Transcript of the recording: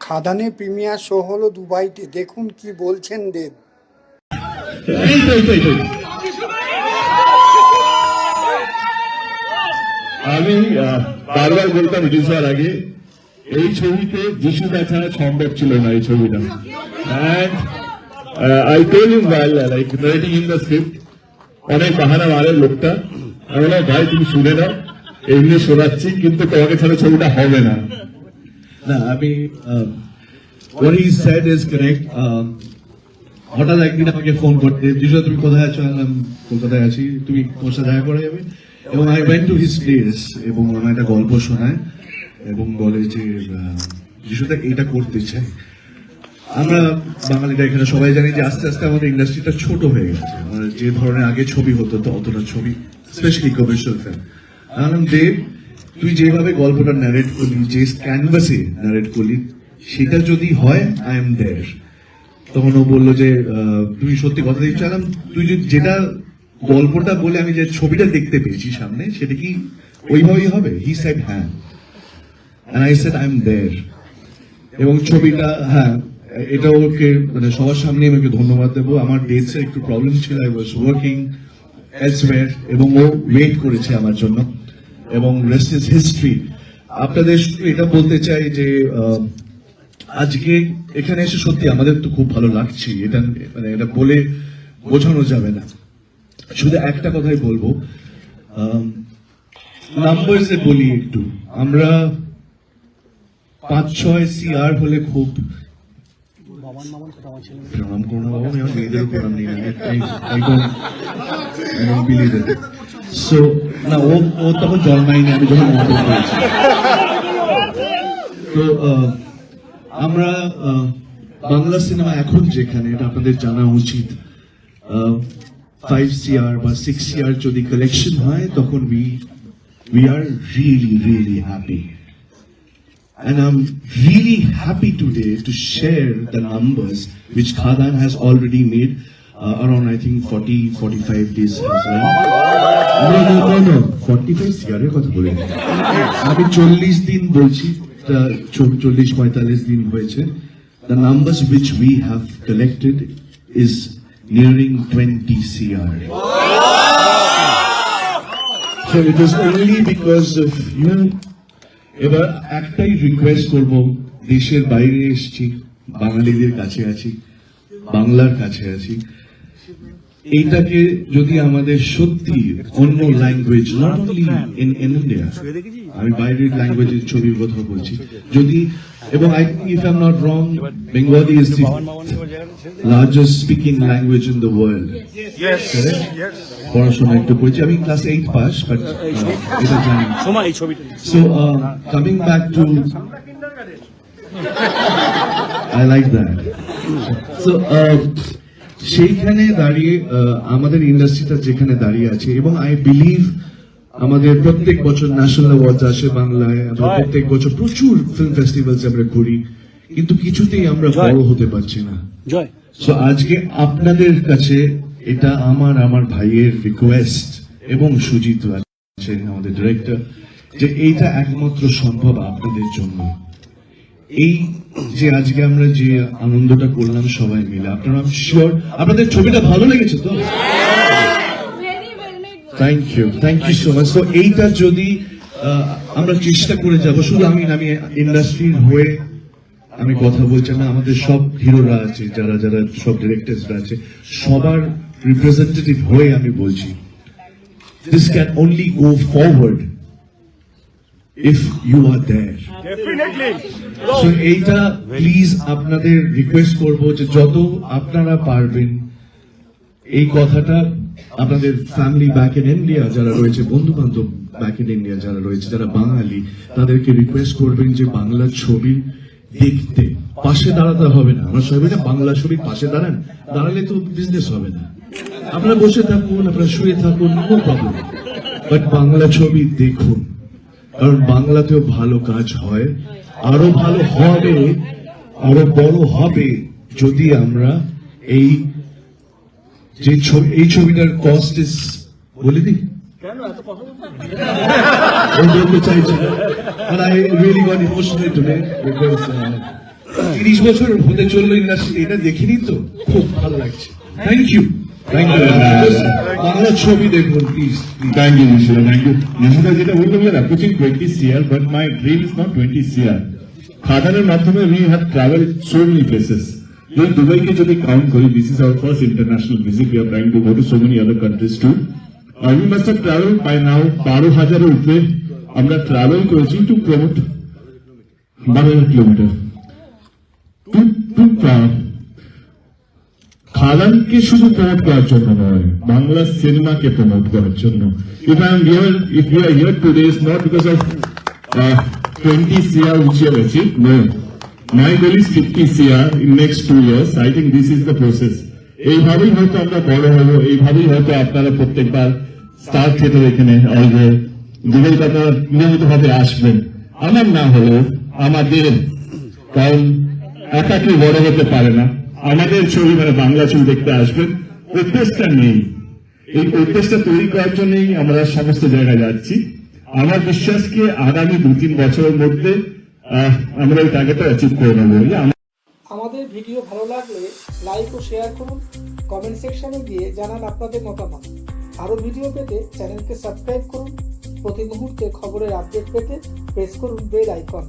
খাদানে premiere show হলো দুবাইতে, দেখুন কি বলছেন দেব। আমি বারবার বলতাম রিলিজ হওয়ার আগে এই ছবিতে যিশুদা ছাড়া সম্ভব ছিল না এই ছবিটা। I told him while like narrating in the script, অনেক বাহানা মারে লোকটা। আমি বললাম ভাই তুমি শুনে নাও, এমনি শোনাচ্ছি, কিন্তু তোমাকে ছাড়া ছবিটা হবে না। না আমি what he said is correct. হঠাৎ একদিন আমাকে ফোন করতে, যিশু তুমি কোথায় আছো? আমি কলকাতায় আছি, তুমি তোমার সাথে দেখা করা যাবে? এবং I went to his place এবং আমার একটা গল্প শোনায় এবং বলে যে যিশুদা এটা করতে চাই। আমরা বাঙালিরা এখানে সবাই জানি যে আস্তে আস্তে আমাদের ইন্ডাস্ট্রিটা ছোট হয়ে গেছে। যে ধরনের আগে ছবি হতো তো অতটা ছবি, স্পেশালি কমার্শিয়াল ফিল্ম। আমি দেব, তুই যেভাবে গল্পটা ন্যারেট করলি, যে ক্যানভাসে ন্যারেট করলি, সেটা যদি হয় আই এম দেয়ার। তখন ও বললো যে তুমি সত্যি কথা দিতে চাইলাম, তুই যেটা গল্পটা বলে আমি যে ছবিটা দেখতে পেয়েছি সামনে, সেটা কি ওইভাবেই হবে? হি সেড হ্যাঁ, and I said I'm there. এবং ছবিটা হ্যাঁ, এটা ওকে মানে সবার সামনে আমাকে ধন্যবাদ দেবো। আমার ডেটস এর একটু প্রবলেম ছিল, আই ওয়াজ ওয়ার্কিং এলসওয়্যার, এবং ও ওয়েট করেছে আমার জন্য, এবং রেস্ট ইজ হিস্ট্রি। আপনাদের এটা বলতে চাই যে আজকে এখানে এসে সত্যি আমাদের তো খুব ভালো লাগছে। এটা মানে এটা বলে বোঝানো যাবে না। শুধু একটা কথাই বলবো, নাম্বারসে বলি একটু, আমরা 5-6 CR হলে খুব প্রণাম করুন বাবা, আমি আমার মেয়েদেরও প্রণাম নিই না, সো না ও তখন জন্মায়নি, আমি যখন মন্তব্য করেছি। তো আমরা বাংলা সিনেমা এখন যেখানে, এটা আপনাদের জানা উচিত, 5 CR বা 6 CR যদি কালেকশন হয়, তখন we are really happy. And I'm really happy today to share the numbers which Khadan has already made around, I think, 40-45 days. No, 45 CR এর কথা বলি, আমি 40 দিন বলছি, 40-45 দিন হয়েছে। The numbers which we have collected is nearing 20 CR. So it is only because of you. এবার একটাই রিকোয়েস্ট করব, দেশের বাইরে এসেছি, বাঙালিদের কাছে আছি, বাংলার কাছে আছি, এইটাকে যদি আমাদের সত্যি অন্য language, not only in India, আমি বাইরের ল্যাঙ্গুয়েজের ছবির কথা বলছি, যদি, এবং I think if I am not wrong, Bengali is the largest speaking language in the world. পড়াশোনা একটু করেছি, আমি ক্লাস 8 পাস, বাট এটা জানি। So coming back to, I like that. So সেইখানে দাঁড়িয়ে আমাদের ইন্ডাস্ট্রিটা যেখানে দাঁড়িয়ে আছে, এবং আই বিলিভ আমাদের প্রত্যেক বছর ন্যাশনাল অ্যাওয়ার্ডস আসে বাংলায়, আমরা প্রত্যেক বছর প্রচুর ফিল্ম ফেস্টিভ্যালস আমরা করি, কিন্তু কিছুতেই আমরা বড় হতে পারছি না। সো আজকে আপনাদের কাছে এটা আমার ভাইয়ের রিকোয়েস্ট, এবং সুজিত আছে আমাদের ডিরেক্টর, যে এইটা একমাত্র সম্ভব আপনাদের জন্য। এই যে আজকে আমরা যে আনন্দটা করলাম সবাই মিলে, আপনারা আমি শিওর আপনাদের ছবিটা ভালো লেগেছে তো? Thank you so much. তো এইটা যদি আমরা চেষ্টা করে যাব, শুধু আমি ইন্ডাস্ট্রির হয়ে আমি কথা বলছি না, আমাদের সব হিরোরা আছে, যারা সব ডিরেক্টরসরা আছে, সবার রিপ্রেজেন্টেটিভ হয়ে আমি বলছি, this can only go forward if you are there. Definitely. So এইটা প্লিজ আপনাদের রিকোয়েস্ট করব যে যত আপনারা পারবেন এই কথাটা আপনাদের ফ্যামিলি ব্যাক ইন ইন্ডিয়া যারা রয়েছে, বন্ধু বান্ধব ব্যাক ইন ইন্ডিয়া যারা রয়েছে, যারা বাঙালি, তাদেরকে রিকোয়েস্ট করবেন যে বাংলা ছবি দেখতে পাশে দাঁড়াতে হবে না। আমরা সবাই না বাংলা ছবির পাশে দাঁড়ালে তো বিজনেস হবে না। আপনারা বসে থাকুন, আপনারা শুয়ে থাকুন, নো প্রবলেম, বাট বাংলা ছবি দেখুন, কারণ বাংলাতেও ভালো কাজ হয়, আরো ভালো হবে, আরো বড় হবে যদি আমরা এই ছবিটার কস্ট ইজ, বলে দিই বলতে চাইছি, and I really got emotional today because 30 বছর হতে চললো ইন্ডাস্ট্রি, এটা দেখিনি তো, খুব ভালো লাগছে। Thank you, thank you. Bangla ছবি দেখুন please. Thank you, Nishida. Thank you. Nishida, যেটা বললাম, we are approaching 20 CR, but my dream is not 20 CR. খাদানের মাধ্যমে we have traveled so many places. যদি দুবাইকে যদি কাউন্ট করি, this is our first international visit. We are trying to go to so many other countries too. We must have traveled by now 12,000 এর উপরে আমরা travel করেছি to promote 12 kilometre two খাদানকে শুধু promote করার জন্য নয়, বাংলা সিনেমাকে প্রমোট করার জন্য। If we are here today, it's not because of 20 CR which you have achieved. No, my goal is 50 CR in next 2 years. I think this is the process. এইভাবেই হয়তো আমরা বড় হবো, এইভাবেই হয়তো আপনারা প্রত্যেকবার স্টার থিয়েটার এখানে আসবে, দুবাইতে আপনারা নিয়মিত ভাবে আসবেন। আমার না হলেও আমাদের, কারণ একা কেউ বড় হতে পারে না, আমাদের ছবি মানে বাংলা ছবি দেখতে আসবেন। অভ্যেসটা নেই, এই অভ্যেসটা তৈরি করার জন্যই আমরা সমস্ত জায়গায় যাচ্ছি। আমার বিশ্বাস কি আগামী 2-3 বছরের মধ্যে আমরা এই টার্গেটটা অ্যাচিভ করে নেবো। আমাদের ভিডিও ভালো লাগলে লাইক ও শেয়ার করুন, কমেন্ট সেকশনে গিয়ে জানান আপনাদের মতামত। আরও ভিডিও পেতে চ্যানেলকে সাবস্ক্রাইব করুন। প্রতি মুহূর্তে খবরের আপডেট পেতে প্রেস করুন বেল আইকন।